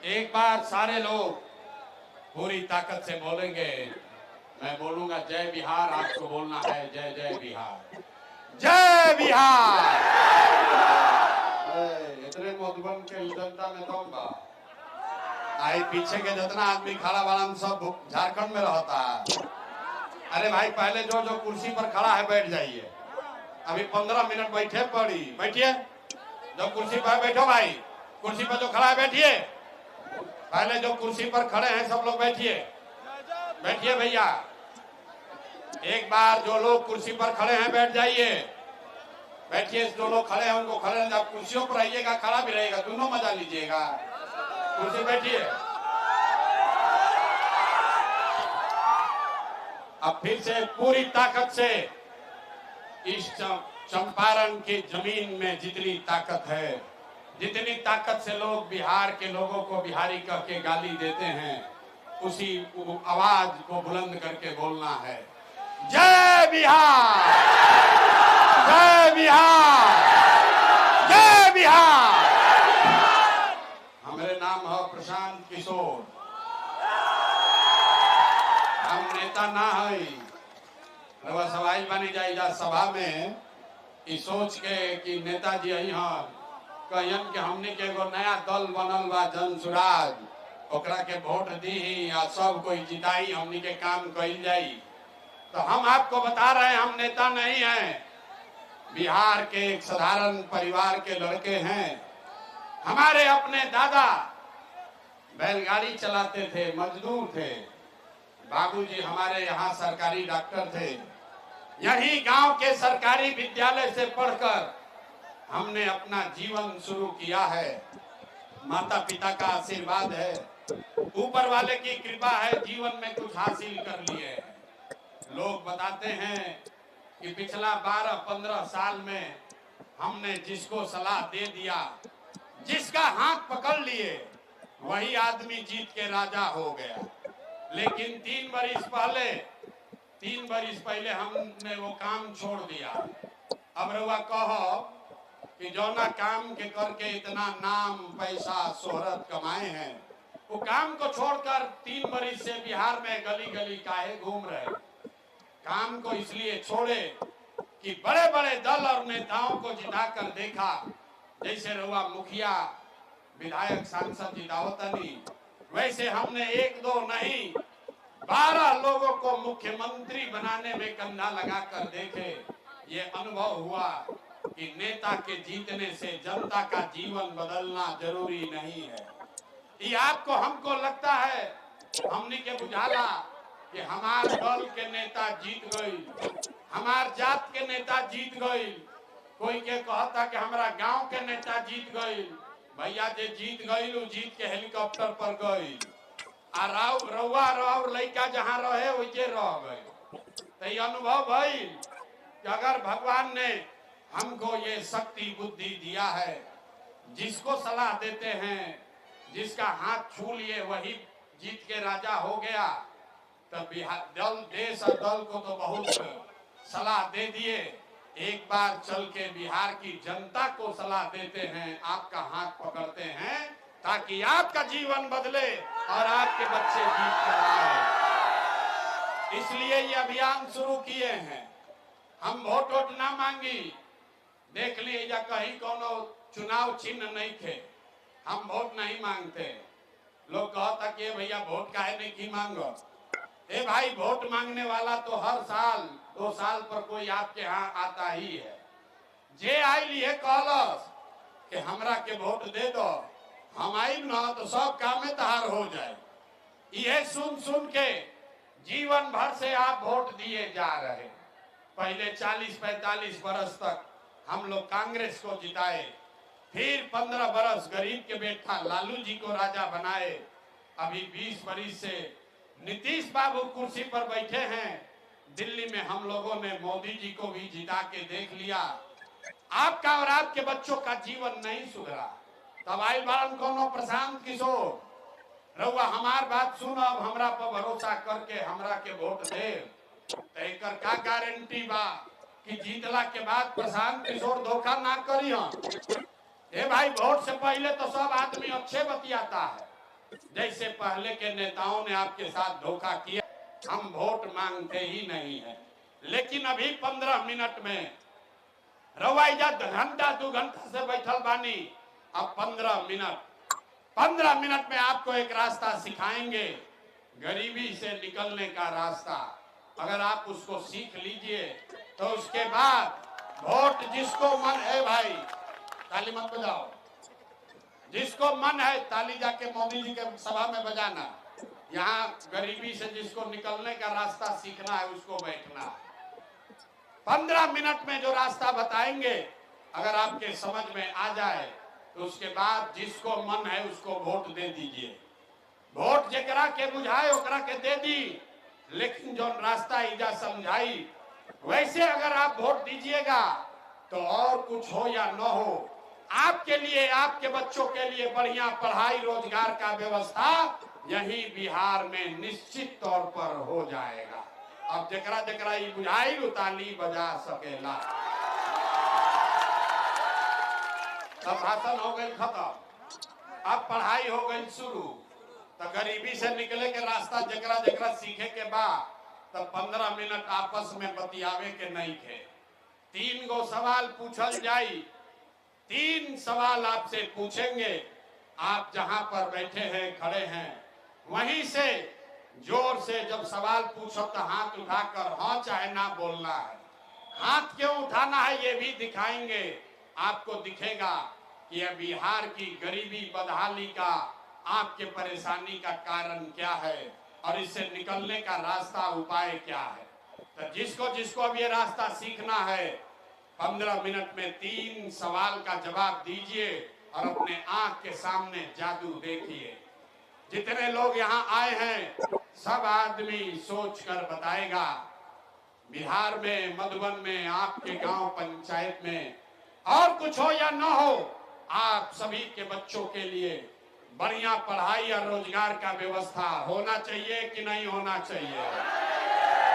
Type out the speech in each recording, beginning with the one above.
एक बार सारे लोग पूरी ताकत से बोलेंगे। मैं बोलूंगा जय बिहार, आपको बोलना है जय जय बिहार, जय बिहार। इतने मधुबन के जनता में दूंगा आई पीछे के जितना आदमी खड़ा बड़ा सब झारखंड में रहता है। अरे भाई पहले जो जो कुर्सी पर खड़ा है बैठ जाइए, अभी 15 मिनट बैठे पड़ी, बैठिए। जो कुर्सी पर बैठो भाई, कुर्सी पर जो खड़ा है बैठिए। पहले जो कुर्सी पर खड़े हैं सब लोग बैठिए, बैठिए भैया। एक बार जो लोग कुर्सी पर खड़े हैं बैठ जाइए, बैठिए। जो लोग खड़े हैं उनको खड़े, आप कुर्सियों पर रहिएगा, खड़ा भी रहेगा, दोनों मजा लीजिएगा। कुर्सी बैठिए। अब फिर से पूरी ताकत से इस चंपारण की जमीन में जितनी ताकत है, जितनी ताकत से लोग बिहार के लोगों को बिहारी कह के गाली देते हैं, उसी आवाज को बुलंद करके बोलना है जय बिहार, जय बिहार, जय बिहार। हमारे नाम है प्रशांत किशोर, हम नेता ना है। रवा सवाई बनी जाएगा सभा में इस सोच के कि नेताजी यहाँ कहन के हमने के एगो नया दल बनल बा जन सुराज, ओकरा के वोट दी या सब कोई जिताई, हमने के काम कइल जाई। तो हम आपको बता रहे हैं हम नेता नहीं हैं, बिहार के एक साधारण परिवार के लड़के हैं। हमारे अपने दादा बैलगाड़ी चलाते थे, मजदूर थे। बाबूजी हमारे यहाँ सरकारी डॉक्टर थे। यही गांव के सरकारी विद्यालय से पढ़कर हमने अपना जीवन शुरू किया है। माता पिता का आशीर्वाद है, ऊपर वाले की कृपा है, जीवन में कुछ हासिल कर लिए। लोग बताते हैं कि पिछला 12-15 साल में हमने जिसको सलाह दे दिया, जिसका हाथ पकड़ लिए, वही आदमी जीत के राजा हो गया। लेकिन 3 बरिस पहले हमने वो काम छोड़ दिया। अब रउआ कहो कि जौना काम के करके इतना नाम पैसा शोहरत कमाए हैं, वो काम को छोड़कर 3 बरिस से बिहार में गली गली काहे घूम रहे। काम को इसलिए छोड़े कि बड़े बड़े दल और नेताओं को जिताकर देखा, जैसे रउआ मुखिया विधायक सांसद जितावतनी, वैसे हमने 1-2 नहीं 12 लोगों को मुख्यमंत्री बनाने में कंधा लगाकर देखे। ये अनुभव हुआ कि नेता के जीतने से जनता का जीवन बदलना जरूरी नहीं है। ये आपको हमको लगता है, हमने के बुझाला कि हमार दल के नेता जीत गई, हमार जात के नेता जीत गई। कोई के कहता कि हमारा गांव के नेता जीत गई। भैया जे जीत गई जीत के हेलीकॉप्टर पर गई, रउआ और लड़का जहाँ रहे वैसे रह गए। तो ये अनुभव भई कि अगर भगवान ने हमको ये शक्ति बुद्धि दिया है, जिसको सलाह देते हैं, जिसका हाथ छू लिए वही जीत के राजा हो गया। तब दल देश और दल को तो बहुत सलाह दे दिए, एक बार चल के बिहार की जनता को सलाह देते हैं, आपका हाथ पकड़ते हैं ताकि आपका जीवन बदले और आपके बच्चे जीत कर आए। इसलिए ये अभियान शुरू किए हैं। हम वोट ना मांगी, देख लिए या कहीं कोनो चुनाव चिन्ह नहीं थे, हम वोट नहीं मांगते। लोग कहता कि भैया वोट काहे नहीं की मांगो। ए भाई वोट मांगने वाला तो हर साल 2 साल पर कोई आपके यहाँ आता ही है। जे आई लिए कहलस कि हमरा के वोट दे दो, हम आई ना तो सब काम में तहार हो जाए। ये सुन सुन के जीवन भर से आप वोट दिए जा रहे। पहले 40-45 बरस तक हम लोग कांग्रेस को जिताए, फिर 15 बरस गरीब के बेटा लालू जी को राजा बनाए। अभी 20 बरस से नीतीश बाबू कुर्सी पर बैठे हैं। दिल्ली में हम लोगों ने मोदी जी को भी जिता के देख लिया। आपका और आपके बच्चों का जीवन नहीं सुधरा। तब आई बारन कोनो प्रशांत किशोर, रउआ हमार बात सुन, अब हमरा पर भरोसा करके हमरा के वोट दे। एकर का गारंटी बा कि जीतला के बाद प्रशांत किशोर धोखा ना करी। ए भाई वोट से पहले तो सब आदमी अच्छे बतियाता है, जैसे पहले के नेताओं ने आपके साथ धोखा किया। हम वोट मांगते ही नहीं है, लेकिन अभी 15 मिनट में रवाईजा घंटा 2 घंटा से बैठल बानी। अब 15 मिनट में आपको एक रास्ता सिखाएंगे, गरीबी से निकलने का रास्ता। अगर आप उसको सीख लीजिए तो उसके बाद वोट जिसको मन है, भाई ताली मत बजाओ, जिसको मन है ताली जाके मोदी जी के सभा में बजाना। यहाँ गरीबी से जिसको निकलने का रास्ता सीखना है उसको बैठना। 15 मिनट में जो रास्ता बताएंगे, अगर आपके समझ में आ जाए तो उसके बाद जिसको मन है उसको वोट दे दीजिए। वोट जकरा के बुझाए ओकरा के दे दी, लेकिन जो रास्ता इजा समझाई वैसे अगर आप वोट दीजिएगा तो और कुछ हो या न हो, आपके लिए, आपके बच्चों के लिए बढ़िया पढ़ाई रोजगार का व्यवस्था यही बिहार में निश्चित तौर पर हो जाएगा। अब जकरा जकरा ये बुझाई ताली बजा सकेला। अब भाषण हो गई खत्म, अब पढ़ाई हो गई शुरू। तो गरीबी से निकले के रास्ता जकरा जकरा सीखे के बाद तो 15 मिनट आपस में बतियावे के नहीं थे। 3 गो सवाल पूछल जाई, 3 सवाल आपसे पूछेंगे। आप जहां पर बैठे हैं, खड़े हैं, वहीं से जोर से जब सवाल पूछो तो हाथ उठाकर हाँ चाहे ना बोलना है। हाथ क्यों उठाना है ये भी दिखाएंगे। आपको दिखेगा कि यह बिहार की गरीबी बदहाली का, आपके परेशानी का कारण क्या है और इससे निकलने का रास्ता, उपाय क्या है। तो जिसको जिसको अब ये रास्ता सीखना है, 15 मिनट में 3 सवाल का जवाब दीजिए और अपने आंख के सामने जादू देखिए। जितने लोग यहाँ आए हैं सब आदमी सोच कर बताएगा। बिहार में, मधुबन में, आपके गांव पंचायत में और कुछ हो या ना हो, आप सभी के बच्चों के लिए बढ़िया पढ़ाई और रोजगार का व्यवस्था होना चाहिए कि नहीं होना चाहिए।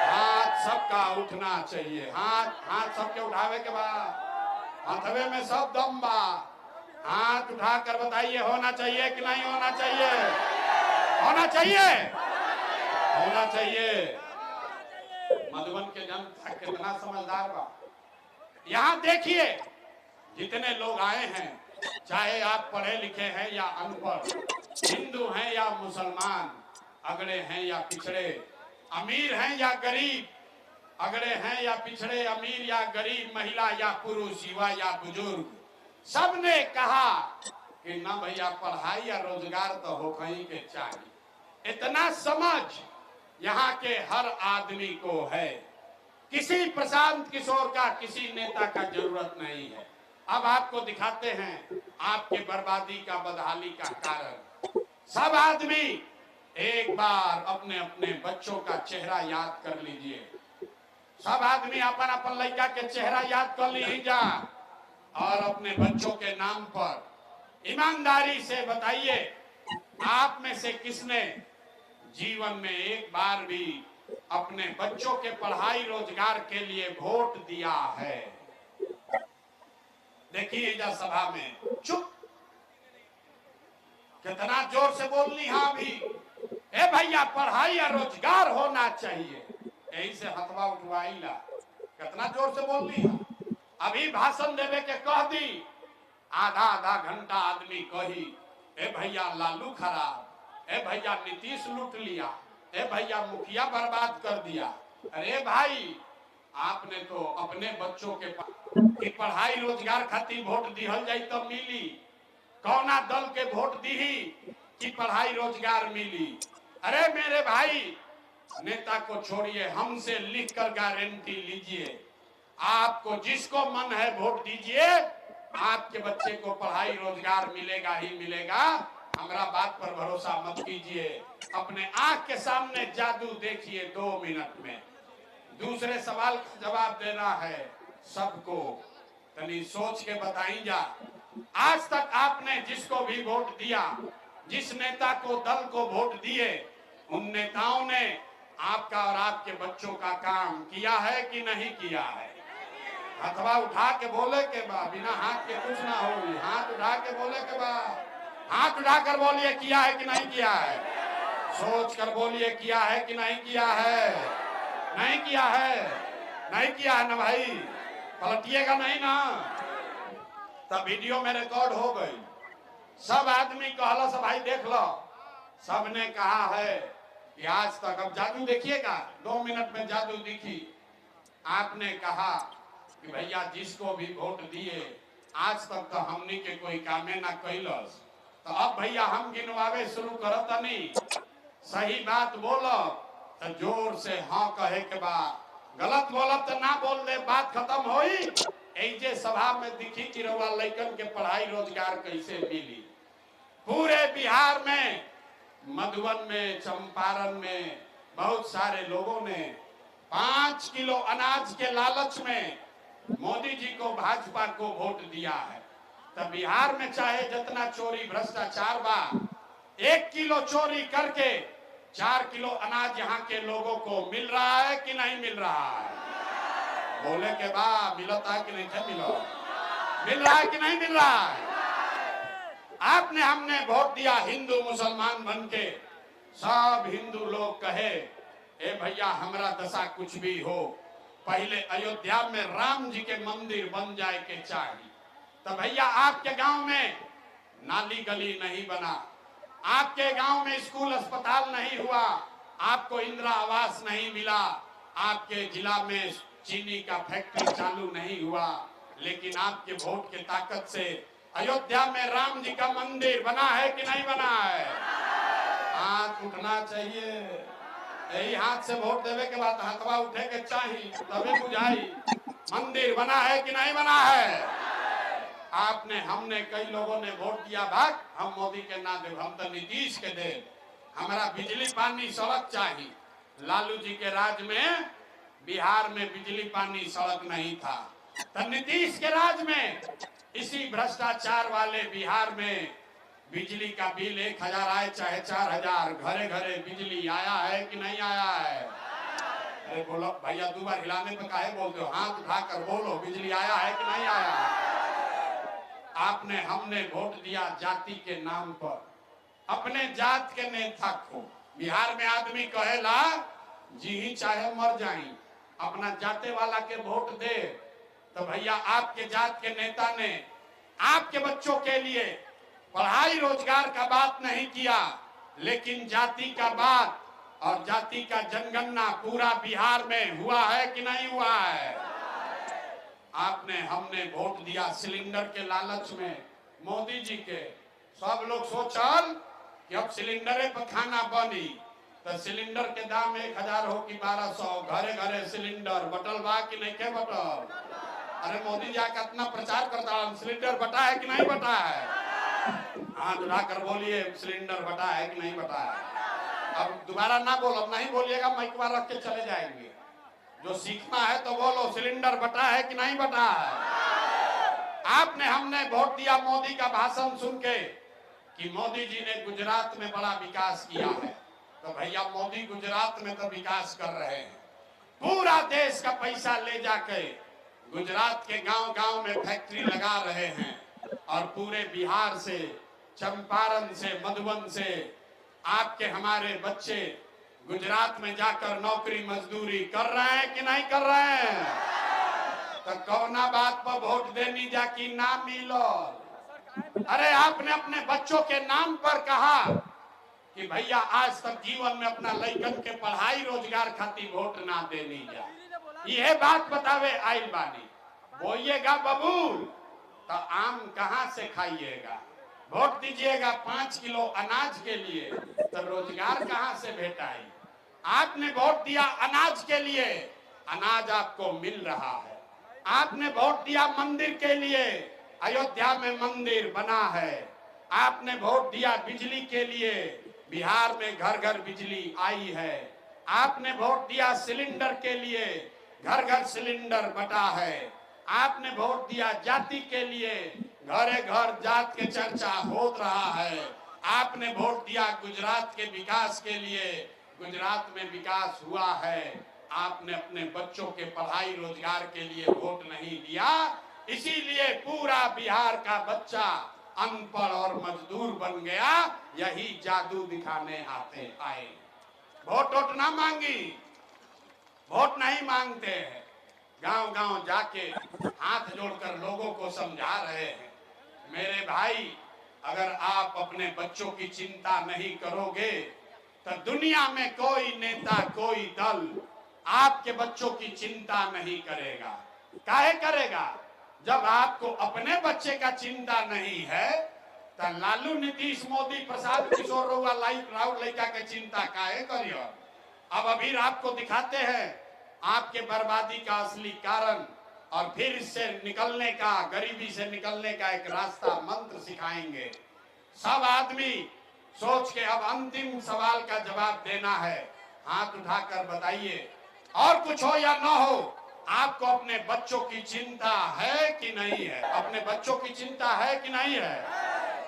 हाथ सबका उठना चाहिए। हाथ सबके उठावे के बाद हाथवे में सब दम बा। हाथ उठाकर बताइए होना चाहिए कि नहीं होना चाहिए। होना चाहिए, होना चाहिए। मधुबन के जनता कितना समझदार बा। यहाँ देखिए जितने लोग आए हैं, चाहे आप पढ़े लिखे हैं या अनपढ़, हिंदू हैं या मुसलमान, अगड़े हैं या पिछड़े, अमीर हैं या गरीब, अगड़े हैं या पिछड़े, अमीर या गरीब, महिला या पुरुष, युवा या बुजुर्ग, सबने कहा कि ना भैया पढ़ाई या रोजगार तो हो कहीं के चाहिए। इतना समझ यहाँ के हर आदमी को है। किसी प्रशांत किशोर का, किसी नेता का जरूरत नहीं है। अब आपको दिखाते हैं आपके बर्बादी का, बदहाली का कारण। सब आदमी एक बार अपने अपने बच्चों का चेहरा याद कर लीजिए। सब आदमी अपन अपन लड़का के चेहरा याद कर लीजिए और अपने बच्चों के नाम पर ईमानदारी से बताइए, आप में से किसने जीवन में एक बार भी अपने बच्चों के पढ़ाई रोजगार के लिए वोट दिया है? देखिए इधर सभा में चुप, कितना जोर से बोलनी। हाँ भी, ए भैया पढ़ाई या रोजगार होना चाहिए, यही से हथवा उठवाई ला। कितना जोर से बोलनी है। अभी भाषण देवे के कह दी, आधा घंटा आदमी कही ए भैया लालू खराब, ए भैया नीतीश लूट लिया, ए भैया मुखिया बर्बाद कर दिया। अरे भाई, आपने तो अपने बच्चों के कि पढ़ाई रोजगार खातिर वोट दिहल जाई तो मिली। कौना दल के वोट दी कि पढ़ाई रोजगार मिली? अरे मेरे भाई, नेता को छोड़िए, हमसे लिखकर गारंटी लीजिए। आपको जिसको मन है वोट दीजिए, आपके बच्चे को पढ़ाई रोजगार मिलेगा ही मिलेगा। हमारा बात पर भरोसा मत कीजिए, अपने आंख के सामने जादू देखिए 2 मिनट में। दूसरे सवाल का जवाब देना है सबको, तनी सोच के बताई जा। आज तक आपने जिसको भी वोट दिया, जिस नेता को, दल को वोट दिए, उन नेताओं ने आपका और आपके बच्चों का काम किया है कि नहीं किया है? हथवा उठा के बोले के बाद, बिना हाथ के कुछ ना हो। हाथ उठा के बोले के बाद हाथ उठाकर बोलिए किया है कि नहीं किया है। सोच कर बोलिए किया है कि नहीं किया है। नहीं किया है, नहीं किया है ना भाई, पलटिएगा नहीं ना। तब वीडियो में रिकॉर्ड हो गई, सब आदमी कहला सब भाई देख लो, सबने कहा है कि आज तक, अब जादू देखिएगा, 2 मिनट में जादू दिखी। आपने कहा कि भैया जिसको भी वोट दिए आज तक तो हमनी के कोई कामे ना कैलस, तो अब भैया हम गिनवावे शुरू करत नहीं। सही बात बोलो तो जोर से हाँ कहे के बाद, गलत बोलब तो ना बोल दे, बात खत्म होई। ऐजे सभा में दिखी कि रउआ लइकन के पढ़ाई रोजगार कैसे मिली। पूरे बिहार में, मधुबन में, चंपारण में बहुत सारे लोगों ने 5 किलो अनाज के लालच में मोदी जी को, भाजपा को वोट दिया है। तब बिहार में चाहे जितना चोरी भ्रष्टाचार बा, 1 किलो चोरी करके 4 किलो अनाज यहाँ के लोगों को मिल रहा है कि नहीं मिल रहा है? बोले के बाद मिलता है कि नहीं है? मिल रहा है कि नहीं मिल रहा है? आपने हमने वोट दिया हिंदू मुसलमान बन के, सब हिंदू लोग कहे ए भैया हमरा दशा कुछ भी हो, पहले अयोध्या में राम जी के मंदिर बन जाए के चाहिए। तो भैया आपके गांव में नाली गली नहीं बना, आपके गांव में स्कूल अस्पताल नहीं हुआ, आपको इंदिरा आवास नहीं मिला, आपके जिला में चीनी का फैक्ट्री चालू नहीं हुआ, लेकिन आपके वोट के ताकत से अयोध्या में राम जी का मंदिर बना है कि नहीं बना है? हाथ उठना चाहिए। यही हाथ से वोट देवे के बाद हाथवा उठे के चाहिए, तभी बुझाई मंदिर बना है कि नहीं बना है। आपने, हमने, कई लोगों ने वोट दिया भाग हम मोदी के ना दे, हम तो नीतीश के दे, हमारा बिजली पानी सड़क चाहिए। लालू जी के राज में बिहार में बिजली पानी सड़क नहीं था, तो नीतीश के राज में इसी भ्रष्टाचार वाले बिहार में बिजली का बिल 1000 आए चाहे 4000, घरे घरे बिजली आया है कि नहीं आया है? अरे बोलो भैया, 2 बार हिलाने पे काहे बोलते हो? हाथ उठाकर बोलो बिजली आया है कि नहीं आया है? आपने, हमने वोट दिया जाति के नाम पर, अपने जात के नेता को। बिहार में आदमी कहेला जी ही चाहे मर जाई, अपना जाते वाला के वोट दे। तो भैया आपके जात के नेता ने आपके बच्चों के लिए पढ़ाई रोजगार का बात नहीं किया, लेकिन जाति का बात और जाति का जनगणना पूरा बिहार में हुआ है कि नहीं हुआ है? आपने, हमने वोट दिया सिलेंडर के लालच में मोदी जी के। सब लोग सोचल कि अब सिलेंडरे पर खाना बनी, तो सिलेंडर के दाम 1000 हो कि 1200, घरे घरे सिलेंडर बटल बा कि नहीं के बटल? अरे मोदी जी कितना प्रचार करता है, सिलेंडर बटा है कि नहीं बटा है? हाथ उठाकर बोलिए सिलेंडर बटा है कि नहीं बटा है। अब दोबारा ना बोलो, अब नहीं बोलिएगा, माइक पर रख के चले जाएंगे। जो सीखना है तो बोलो सिलेंडर बटा है कि नहीं बटा है। आपने, हमने वोट दिया मोदी का भाषण सुन के कि मोदी जी ने गुजरात में बड़ा विकास किया है। तो भैया मोदी गुजरात में तो विकास कर रहे हैं, पूरा देश का पैसा ले जाके गुजरात के गांव गांव में फैक्ट्री लगा रहे हैं, और पूरे बिहार से, चंपारण से, मधुबन से आपके हमारे बच्चे गुजरात में जाकर नौकरी मजदूरी कर रहे हैं कि नहीं कर रहे हैं? तो कौना बात पर वोट देनी जा कि ना मिलो? अरे आपने अपने बच्चों के नाम पर कहा कि भैया आज तक जीवन में अपना लइकन के पढ़ाई रोजगार खातिर वोट ना देनी जा, यह बात बतावे आइल बानी। बोइएगा बबूल तो आम कहाँ से खाइएगा? वोट दीजिएगा 5 किलो अनाज के लिए, तो रोजगार कहाँ से भेटाई? आपने वोट दिया अनाज के लिए, अनाज आपको मिल रहा है। आपने वोट दिया मंदिर के लिए, अयोध्या में मंदिर बना है। आपने वोट दिया बिजली के लिए, बिहार में घर घर बिजली आई है। आपने वोट दिया सिलेंडर के लिए, घर घर सिलेंडर बटा है। आपने वोट दिया जाति के लिए, घरे घर जात के चर्चा होत रहा है। आपने वोट दिया गुजरात के विकास के लिए, गुजरात में विकास हुआ है। आपने अपने बच्चों के पढ़ाई रोजगार के लिए वोट नहीं दिया, इसीलिए पूरा बिहार का बच्चा अनपढ़ और मजदूर बन गया, यही जादू दिखाने आते आए। वोट वोट ना मांगी, वोट नहीं मांगते हैं, गांव गांव जाके हाथ जोड़कर लोगों को समझा रहे हैं। मेरे भाई, अगर आप अपने बच्चों की चिंता नहीं करोगे तो दुनिया में कोई नेता, कोई दल आपके बच्चों की चिंता नहीं करेगा। काहे करेगा? जब आपको अपने बच्चे का चिंता नहीं है तो लालू, नीतीश, मोदी, प्रसाद, किशोर रउआ राहुल लड़का के चिंता काहे करियो। अब अभी आपको दिखाते हैं आपके बर्बादी का असली कारण, और फिर इससे निकलने का, गरीबी से निकलने का एक रास्ता, मंत्र सिखाएंगे। सब आदमी सोच के अब अंतिम सवाल का जवाब देना है। हाथ उठाकर बताइए, और कुछ हो या ना हो, आपको अपने बच्चों की चिंता है कि नहीं है? अपने बच्चों की चिंता है कि नहीं है?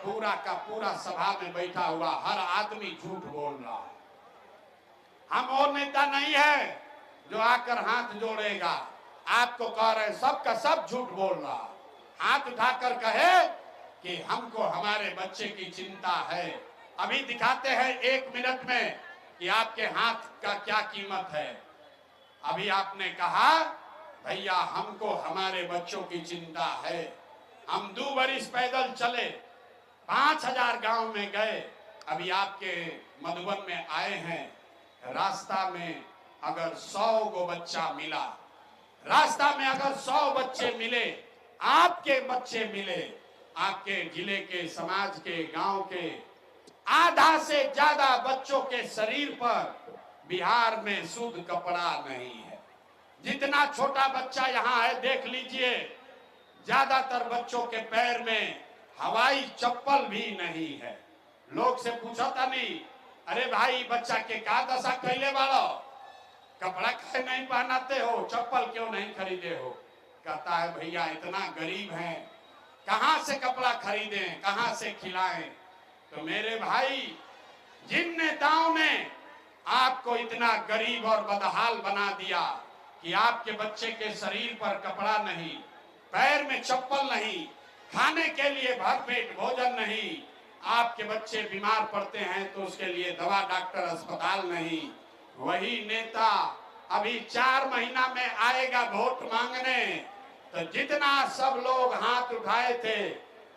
पूरा का पूरा सभा में बैठा हुआ हर आदमी झूठ बोल रहा है। हम और नेता नहीं है जो आकर हाथ जोड़ेगा। आपको कह रहे सबका सब झूठ बोल रहा। हाथ उठाकर कहे कि हमको हमारे बच्चे की चिंता है। अभी दिखाते हैं 1 मिनट में कि आपके हाथ का क्या कीमत है। अभी आपने कहा भैया हमको हमारे बच्चों की चिंता है। हम 2 बरिस पैदल चले, 5000 गांव में गए। अभी आपके मधुबन में आए हैं, रास्ता में अगर 100 गो बच्चा मिला, रास्ता में अगर 100 बच्चे मिले, आपके बच्चे मिले, आपके जिले के, समाज के, गांव के आधा से ज्यादा बच्चों के शरीर पर बिहार में शुद्ध कपड़ा नहीं है। जितना छोटा बच्चा यहाँ है देख लीजिए, ज्यादातर बच्चों के पैर में हवाई चप्पल भी नहीं है। लोग से पूछा था नहीं, अरे भाई बच्चा के का दशा कैले वालो, कपड़ा क्यों नहीं पहनाते हो, चप्पल क्यों नहीं खरीदे हो? कहता है भैया इतना गरीब हैं, कहां से कपड़ा खरीदें, कहां से खिलाएं। तो मेरे भाई, जिन नेताओं ने आपको इतना गरीब और बदहाल बना दिया कि आपके बच्चे के शरीर पर कपड़ा नहीं, पैर में चप्पल नहीं, खाने के लिए भरपेट भोजन नहीं, आपके बच्चे बीमार पड़ते हैं तो उसके लिए दवा, डॉक्टर, अस्पताल नहीं, वही नेता अभी 4 महीना में आएगा वोट मांगने। तो जितना सब लोग हाथ उठाए थे,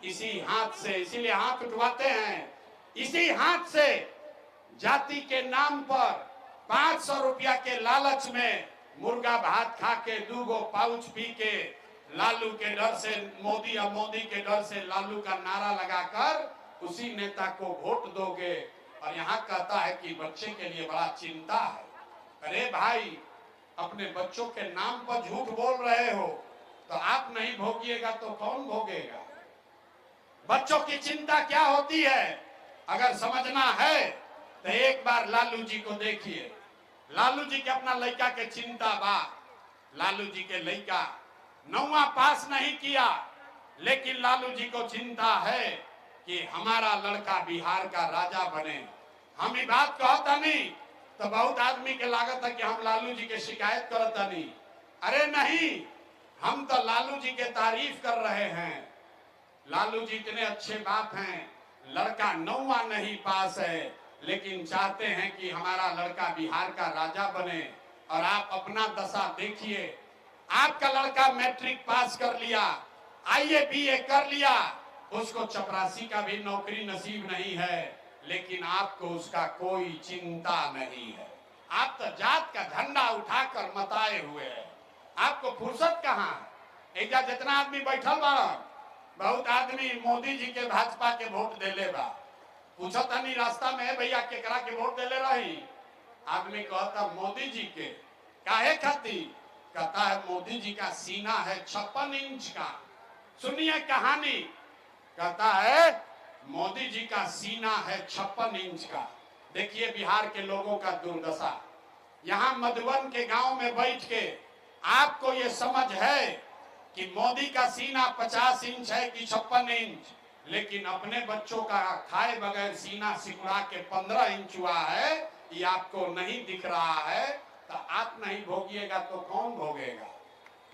इसी हाथ से, इसीलिए हाथ उठवाते हैं, इसी हाथ से जाति के नाम पर 500 रुपया के लालच में मुर्गा भात खा के 2 गो पाउच पी के लालू के डर से मोदी, और मोदी के डर से लालू का नारा लगाकर उसी नेता को वोट दोगे। और यहाँ कहता है कि बच्चे के लिए बड़ा चिंता है। अरे भाई, अपने बच्चों के नाम पर झूठ बोल रहे हो तो आप नहीं भोगिएगा तो कौन भोगेगा? बच्चों की चिंता क्या होती है अगर समझना है तो एक बार लालू जी को देखिए। लालू जी के अपना लड़का के चिंता बा। लालू जी के लड़का 9वां पास नहीं किया, लेकिन लालू जी को चिंता है कि हमारा लड़का बिहार का राजा बने। हम ये बात कहता नहीं तो बहुत आदमी के लागत है कि हम लालू जी के शिकायत करता नहीं। अरे नहीं, हम तो लालू जी के तारीफ कर रहे हैं। लालू जी इतने अच्छे बाप हैं, लड़का 9वां नहीं पास है, लेकिन चाहते हैं कि हमारा लड़का बिहार का राजा बने। और आप अपना दशा देखिए, आपका लड़का मैट्रिक पास कर लिया, IAS BA कर लिया, उसको चपरासी का भी नौकरी नसीब नहीं है, लेकिन आपको उसका कोई चिंता नहीं है। आप तो जात का झंडा उठाकर मताए हुए हैं, आपको फुर्सत कहाँ है? एक जितना आदमी बैठल बा, बहुत आदमी मोदी जी के भाजपा के वोट देले बा। पूछत नहीं रास्ता में, भैया केकरा के वोट देले रही? आदमी कहता मोदी जी के। काहे खाती? कहता है मोदी जी का सीना है 56 इंच का। सुनिए कहानी, कहता है मोदी जी का सीना है 56 इंच का। देखिए बिहार के लोगों का दुर्दशा। यहाँ मधुबन के गांव में बैठ के आपको ये समझ है कि मोदी का सीना 50 इंच है कि 56 इंच, लेकिन अपने बच्चों का खाए बगैर सीना सिकुड़ा के 15 इंच हुआ है, ये आपको नहीं दिख रहा है। तो आप नहीं भोगिएगा तो कौन भोगेगा?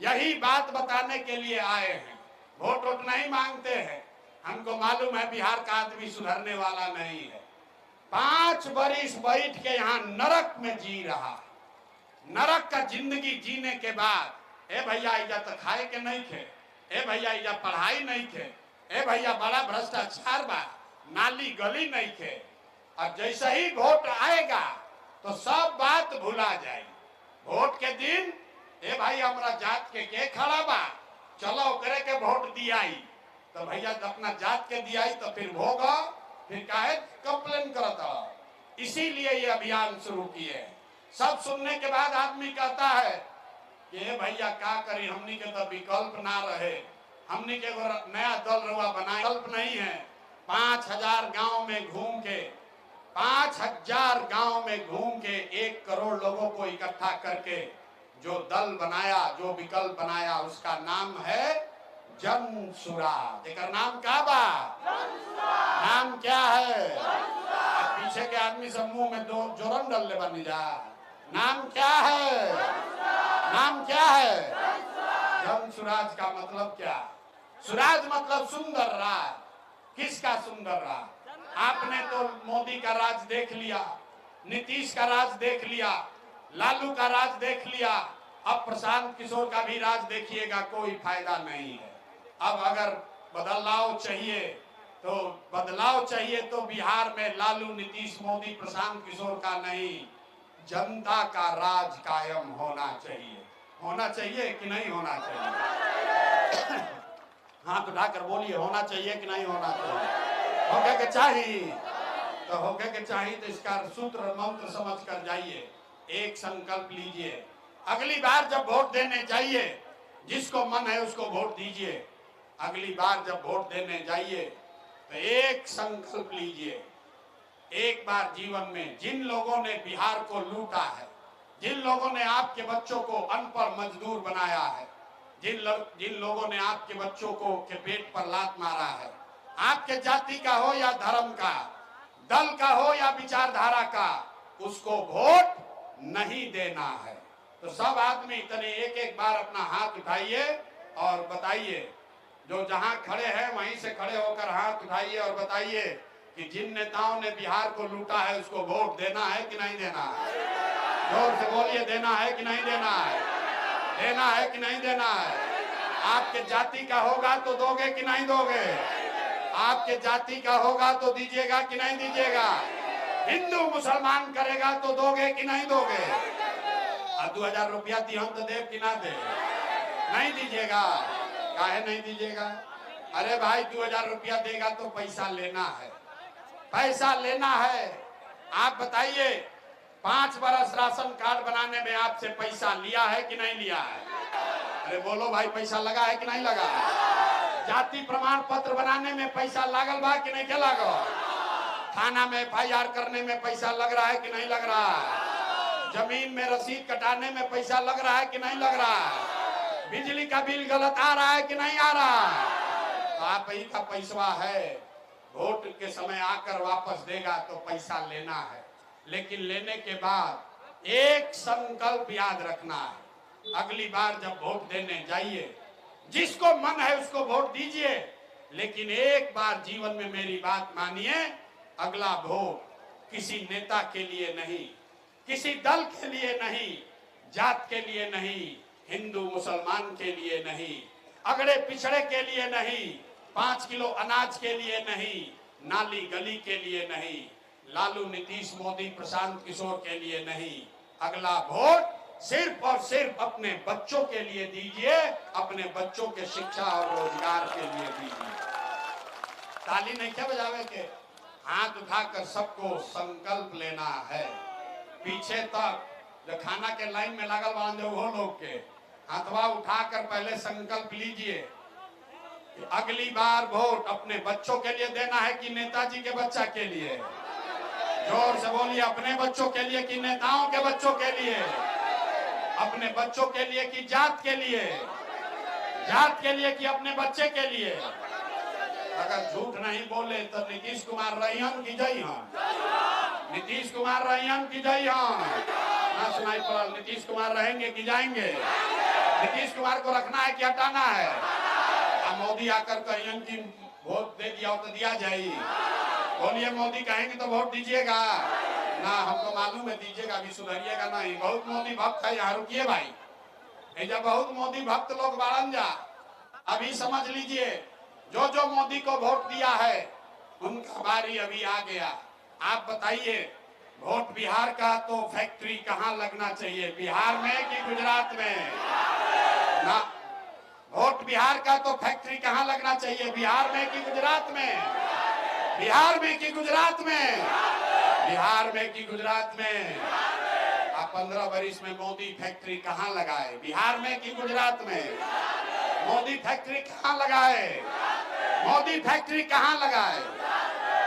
यही बात बताने के लिए आए हैं। वोट वोट नहीं मांगते हैं, हमको मालूम है बिहार का आदमी सुधरने वाला नहीं है। 5 बरिस बैठ के यहाँ नरक में जी रहा। नरक का जिंदगी जीने के बाद ए भैया इजा तो खाए के नहीं थे, ए भैया इजा पढ़ाई नहीं थे, ए भैया बड़ा भ्रष्टाचार बा, नाली गली नहीं थे। और जैसे ही वोट आएगा तो सब बात भुला जाए। वोट के दिन ए भाई हमारा जात के खड़ा बा, चलो करे के वोट दियाई। तो भैया अपना जात के दियाई तो फिर होगा, फिर काहे कंप्लेन करता। इसीलिए ये अभियान शुरू किए। सब सुनने के बाद आदमी कहता है कि भैया क्या करी, हमनी के तो विकल्प ना रहे, हमनी के नया दल रुआ बनाए, विकल्प नहीं है। 5000 गांव में घूम के 5000 गांव में घूम के 1 करोड़ लोगों को इकट्ठा करके जो दल बनाया, जो विकल्प बनाया, उसका नाम है जन सुराज। एक नाम क्या बा? नाम क्या है? पीछे के आदमी सब मुंह में दो जोरन डाल ले बनी जा। नाम क्या है? नाम क्या है? जन सुराज का मतलब क्या? सुराज मतलब सुंदर राज। किसका सुंदर राज? आपने तो मोदी का राज देख लिया, नीतीश का राज देख लिया, लालू का राज देख लिया, अब प्रशांत किशोर का भी राज देखिएगा, कोई फायदा नहीं है। अब अगर बदलाव चाहिए तो बिहार में लालू, नीतीश, मोदी, प्रशांत किशोर का नहीं, जनता का राज कायम होना चाहिए। होना चाहिए कि नहीं होना चाहिए? हाथ उठाकर बोलिए, होना चाहिए कि नहीं होना चाहिए? होके के चाहिए तो होके के चाहिए तो इसका सूत्र मंत्र समझ कर जाइए, एक संकल्प लीजिए। अगली बार जब वोट देने जाइए, जिसको मन है उसको वोट दीजिए। अगली बार जब वोट देने जाइए तो एक संकल्प लीजिए, एक बार जीवन में जिन लोगों ने बिहार को लूटा है, जिन लोगों ने आपके बच्चों को अनपढ़ मजदूर बनाया है, जिन लोगों ने आपके बच्चों को के पेट पर लात मारा है, आपके जाति का हो या धर्म का, दल का हो या विचारधारा का, उसको वोट नहीं देना है। तो सब आदमी तने एक एक बार अपना हाथ उठाइए और बताइए, जो जहां खड़े हैं वहीं से खड़े होकर हाथ उठाइए और बताइए कि जिन नेताओं ने बिहार को लूटा है उसको वोट देना है कि नहीं देना है? जोर से बोलिए, देना है कि नहीं देना है? देना है कि नहीं देना है? आपके जाति का होगा तो दोगे कि नहीं दोगे? आपके जाति का होगा तो दीजिएगा कि नहीं दीजिएगा? हिंदू मुसलमान करेगा तो दोगे कि नहीं दोगे? 2000 रुपया दिहन तो देव कि ना दे? नहीं दीजिएगा। काहे नहीं दीजिएगा? अरे भाई 2000 रुपया देगा तो पैसा लेना है, पैसा लेना है। आप बताइए, 5 बरस राशन कार्ड बनाने में आपसे पैसा लिया है कि नहीं लिया है? अरे बोलो भाई, पैसा लगा है कि नहीं लगा? जाति प्रमाण पत्र बनाने में पैसा लागल बा कि नहीं के लागल? थाना में FIR करने में पैसा लग रहा है कि नहीं लग रहा है? जमीन में रसीद कटाने में पैसा लग रहा है कि नहीं लग रहा है? बिजली का बिल गलत आ रहा है कि नहीं आ रहा है? तो आप ही का पैसा है, वोट के समय आकर वापस देगा तो पैसा लेना है। लेकिन लेने के बाद एक संकल्प याद रखना है, अगली बार जब वोट देने जाइए, जिसको मन है उसको वोट दीजिए, लेकिन एक बार जीवन में मेरी बात मानिए, अगला वोट किसी नेता के लिए नहीं, किसी दल के लिए नहीं, जात के लिए नहीं, हिंदू मुसलमान के लिए नहीं, अगड़े पिछड़े के लिए नहीं, 5 किलो अनाज के लिए नहीं, नाली गली के लिए नहीं, लालू, नीतीश, मोदी, प्रशांत किशोर के लिए नहीं। अगला वोट सिर्फ और सिर्फ अपने बच्चों के लिए दीजिए, अपने बच्चों के शिक्षा और रोजगार के लिए दीजिए। ताली नहीं क्या बजावे के? हाथ उठाकर सबको संकल्प लेना है। पीछे तक जो खाना के लाइन में लागल बांधे वो लोग के हाथवा उठाकर पहले संकल्प लीजिए कि अगली बार वोट अपने बच्चों के लिए देना है कि नेताजी के बच्चा के लिए? जोर से बोलिए, अपने बच्चों के लिए कि नेताओं के बच्चों के लिए? अपने बच्चों के लिए कि जात के लिए? जात के लिए कि अपने बच्चे के लिए? अगर झूठ नहीं बोले तो नीतीश कुमार रहियन की जय हन? नीतीश कुमार रहियन की जय हन? ना सुनाई पड़ा। नीतीश कुमार रहेंगे कि जाएंगे? नीतीश कुमार को रखना है कि हटाना है? मोदी आकर कहियन की वोट दे दिया तो दिया जाए। बोलिए मोदी कहेंगे तो वोट दीजिएगा ना, हमको मालूम है दीजिएगा, अभी सुधरिएगा नहीं। बहुत मोदी भक्त है यहाँ, रुकिए भाई, जब बहुत मोदी भक्त लोग बाड़न जा, अभी समझ लीजिए जो जो मोदी को वोट दिया है उनका बारी अभी आ गया। आप बताइए वोट बिहार का तो फैक्ट्री कहाँ लगना चाहिए, बिहार में कि गुजरात में? ना, वोट बिहार का तो फैक्ट्री कहाँ लगना चाहिए, बिहार में कि गुजरात में? बिहार में कि गुजरात में? बिहार में कि गुजरात में? आप 15 वर्ष में मोदी फैक्ट्री कहाँ लगाए, बिहार में कि गुजरात में? मोदी फैक्ट्री कहाँ लगाए, मोदी फैक्ट्री कहाँ लगाए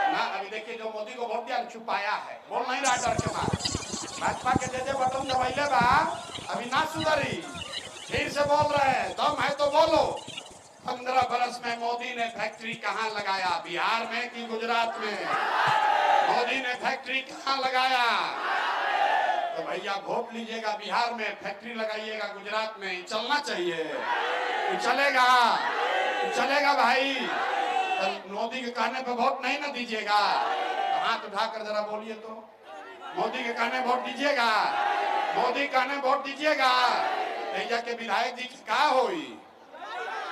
ना? अभी देखिए जो मोदी को वोट दिया छुपाया है, बोल नहीं रहा डर के मारे। भाजपा के जे बटन दबाइले बा अभी ना सुधरी, फिर से बोल रहे हैं, दम है तो बोलो। 15 बरस में मोदी ने फैक्ट्री कहाँ लगाया, बिहार में कि गुजरात में? मोदी ने फैक्ट्री कहाँ लगाया? तो भैया वोट लीजिएगा, बिहार में फैक्ट्री लगाइएगा, गुजरात में चलना चाहिए, तो चलेगा, तो चलेगा भाई। तो मोदी के कहने पे वोट नहीं ना दीजिएगा, तो हाथ उठाकर जरा बोलिए तो, मोदी के कहने वोट दीजिएगा, मोदी कहने वोट दीजिएगा। भैया के विधायक जी की का होई,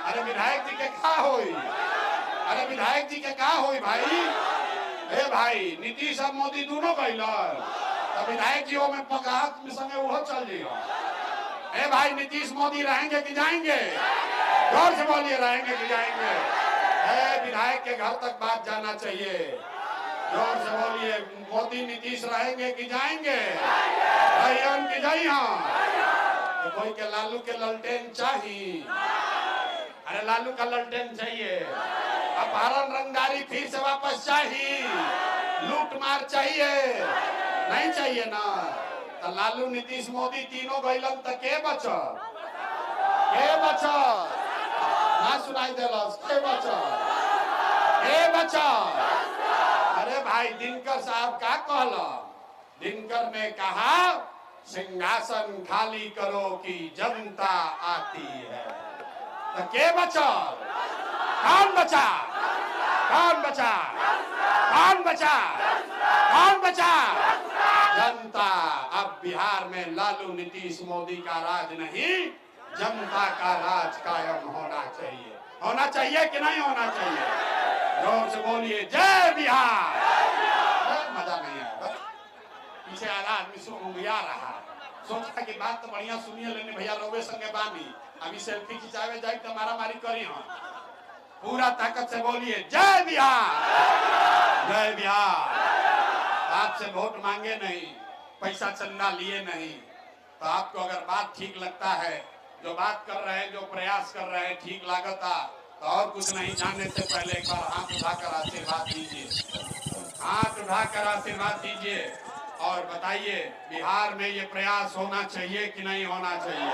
अरे विधायक जी के का होई, अरे विधायक जी के का होई भाई? ए भाई नीतीश और मोदी दोनों कैलन, तो विधायक जी में पगात में संगे वो चल जाइए। ए भाई नीतीश मोदी रहेंगे कि जाएंगे? जोर से बोलिए, रहेंगे कि जाएंगे? विधायक के घर तक बात जाना चाहिए, जोर से बोलिए, मोदी नीतीश रहेंगे कि जाएंगे? भैयान की जाइए। तो कोई के लालू के ललटेन चाहिए, अरे लालू का ललटेन चाहिए, अपहरण रंगदारी फिर से वापस चाहिए, लूट मार चाहिए, नहीं चाहिए ना? तो लालू नीतीश मोदी तीनों गइलन तक के बचल, के बचल ना सुनाई देलस, के बचल, के बचल? अरे भाई दिनकर साहब का कहला, दिनकर ने कहा सिंहासन खाली करो कि जनता आती है। तो के बचल, कौन बचा, कौन बचा, कौन बचा, कौन बचा? जनता। अब बिहार में लालू नीतीश मोदी का राज नहीं, जनता का राज कायम होना चाहिए। होना चाहिए कि नहीं होना चाहिए? जोर से बोलिए, जय बिहार। मजा नहीं आया, पीछे आधा आदमी सुनिया रहा, सोचा कि बात तो बढ़िया सुनिए, लेकिन भैया रोवे संगे बानी, अभी सेल्फी खिंचावे जाए तो मारा मारी करी हम। पूरा ताकत से बोलिए, जय बिहार, जय बिहार। आपसे वोट मांगे नहीं, पैसा चंदा लिए नहीं, तो आपको अगर बात ठीक लगता है, जो बात कर रहे हैं, जो प्रयास कर रहे हैं ठीक लागता, तो और कुछ नहीं, जानने से पहले एक बार हाथ उठाकर आशीर्वाद दीजिए, हाथ उठाकर आशीर्वाद दीजिए और बताइए बिहार में ये प्रयास होना चाहिए कि नहीं होना चाहिए?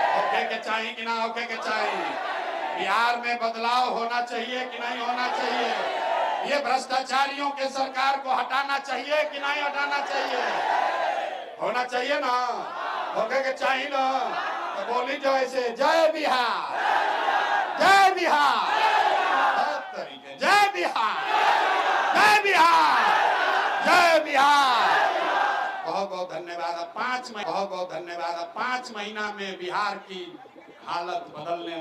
होके के चाहिए कि ना होके के चाहिए? बिहार में बदलाव होना चाहिए कि नहीं होना चाहिए? ये भ्रष्टाचारियों के सरकार को हटाना चाहिए कि नहीं हटाना चाहिए? होना चाहिए ना, होके के चाहिए ना? तो बोली जो ऐसे, जय बिहार, जय बिहार, जय बिहार, जय बिहार, जय बिहार। बहुत बहुत धन्यवाद। बहुत बहुत धन्यवाद। 5 महीना में बिहार की हालत बदलने